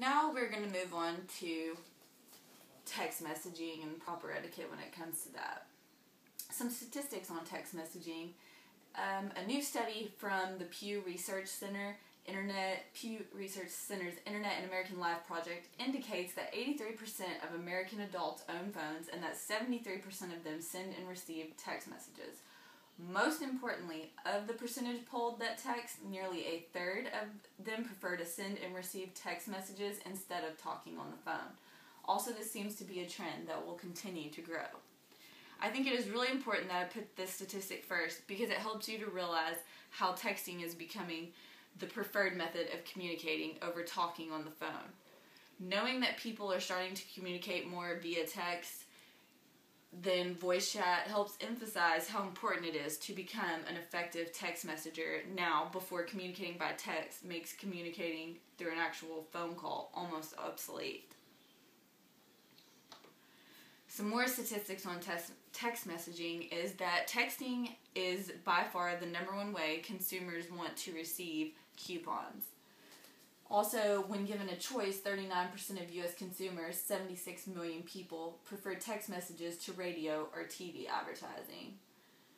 Now we're going to move on to text messaging and proper etiquette when it comes to that. Some statistics on text messaging. A new study from the Pew Research Center's Internet and American Life Project indicates that 83% of American adults own phones and that 73% of them send and receive text messages. Most importantly, of the percentage polled that text, nearly a third of them prefer to send and receive text messages instead of talking on the phone. Also, this seems to be a trend that will continue to grow. I think it is really important that I put this statistic first because it helps you to realize how texting is becoming the preferred method of communicating over talking on the phone. Knowing that people are starting to communicate more via text than voice chat helps emphasize how important it is to become an effective text messenger now before communicating by text makes communicating through an actual phone call almost obsolete. Some more statistics on text messaging is that texting is by far the #1 way consumers want to receive coupons. Also, when given a choice, 39% of U.S. consumers, 76 million people, prefer text messages to radio or TV advertising.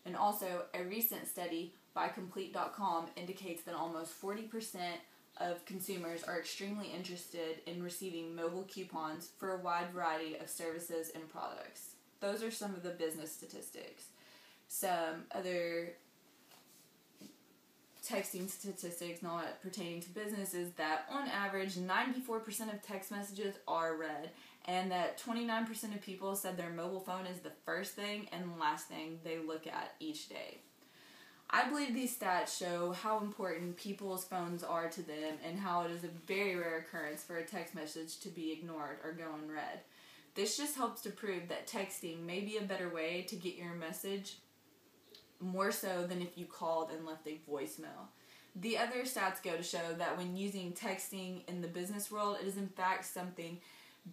And also, a recent study by Complete.com indicates that almost 40% of consumers are extremely interested in receiving mobile coupons for a wide variety of services and products. Those are some of the business statistics. Some other texting statistics not pertaining to business is that on average 94% of text messages are read, and that 29% of people said their mobile phone is the first thing and the last thing they look at each day. I believe these stats show how important people's phones are to them and how it is a very rare occurrence for a text message to be ignored or go unread. This just helps to prove that texting may be a better way to get your message, more so than if you called and left a voicemail. The other stats go to show that when using texting in the business world, it is in fact something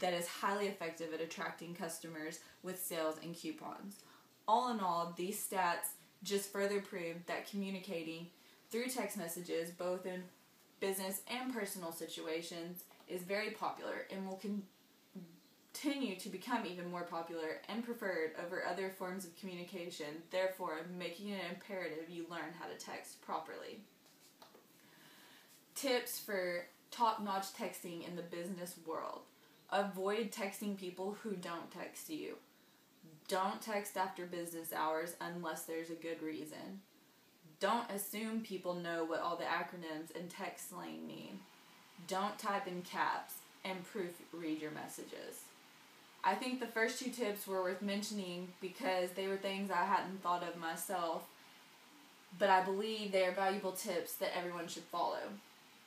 that is highly effective at attracting customers with sales and coupons. All in all, these stats just further prove that communicating through text messages, both in business and personal situations, is very popular and will continue to become even more popular and preferred over other forms of communication, therefore making it imperative you learn how to text properly. Tips for top-notch texting in the business world. Avoid texting people who don't text you. Don't text after business hours unless there's a good reason. Don't assume people know what all the acronyms and text slang mean. Don't type in caps, and proofread your messages. I think the first two tips were worth mentioning because they were things I hadn't thought of myself, but I believe they are valuable tips that everyone should follow.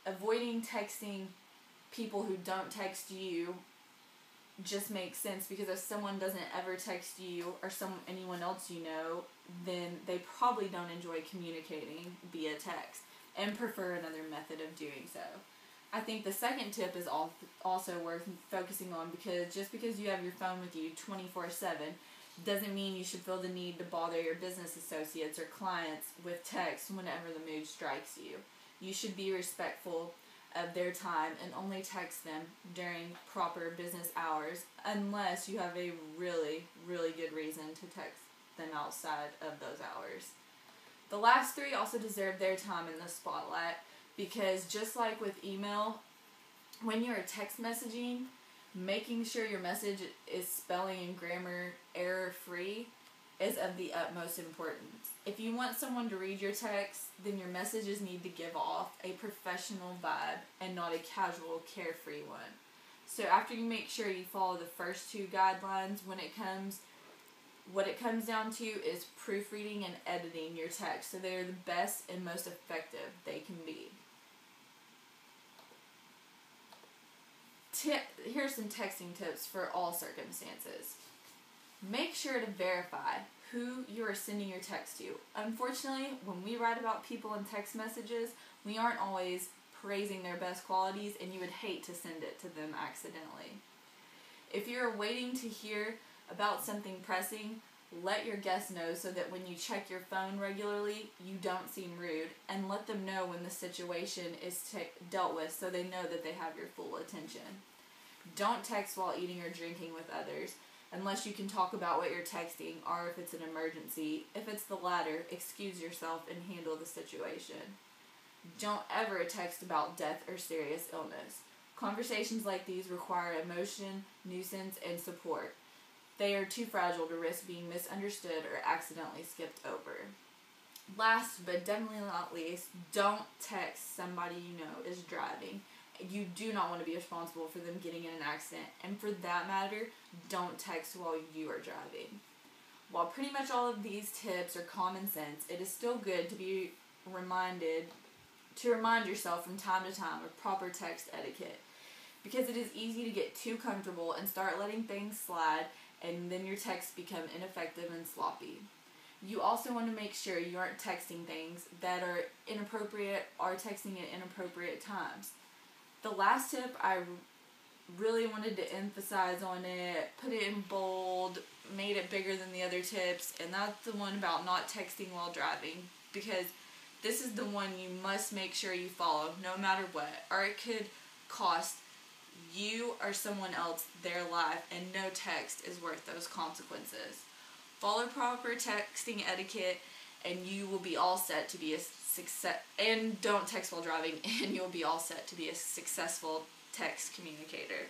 Avoiding texting people who don't text you just makes sense because if someone doesn't ever text you or anyone else you know, then they probably don't enjoy communicating via text and prefer another method of doing so. I think the second tip is also worth focusing on because just because you have your phone with you 24/7 doesn't mean you should feel the need to bother your business associates or clients with text whenever the mood strikes you. You should be respectful of their time and only text them during proper business hours unless you have a really, really good reason to text them outside of those hours. The last three also deserve their time in the spotlight because just like with email, when you're text messaging, making sure your message is spelling and grammar error free is of the utmost importance. If you want someone to read your text, then your messages need to give off a professional vibe and not a casual, carefree one. So after you make sure you follow the first two guidelines, what it comes down to is proofreading and editing your text so they are the best and most effective they can be. Here's some texting tips for all circumstances. Make sure to verify who you are sending your text to. Unfortunately, when we write about people in text messages, we aren't always praising their best qualities, and you would hate to send it to them accidentally. If you're waiting to hear about something pressing, Let your guests know so that when you check your phone regularly, you don't seem rude, and let them know when the situation is dealt with so they know that they have your full attention. Don't text while eating or drinking with others, unless you can talk about what you're texting or if it's an emergency. If it's the latter, excuse yourself and handle the situation. Don't ever text about death or serious illness. Conversations like these require emotion, nuisance, and support. They are too fragile to risk being misunderstood or accidentally skipped over. Last, but definitely not least, don't text somebody you know is driving. You do not want to be responsible for them getting in an accident, and for that matter, don't text while you are driving. While pretty much all of these tips are common sense, it is still good to be remind yourself from time to time of proper text etiquette, because it is easy to get too comfortable and start letting things slide, and then your texts become ineffective and sloppy. You also want to make sure you aren't texting things that are inappropriate or texting at inappropriate times. The last tip, I really wanted to emphasize on it, put it in bold, made it bigger than the other tips, and that's the one about not texting while driving, because this is the one you must make sure you follow no matter what, or it could cost you or someone else their life, and no text is worth those consequences. Follow proper texting etiquette, and you will be all set to be a success. And don't text while driving, and you'll be all set to be a successful text communicator.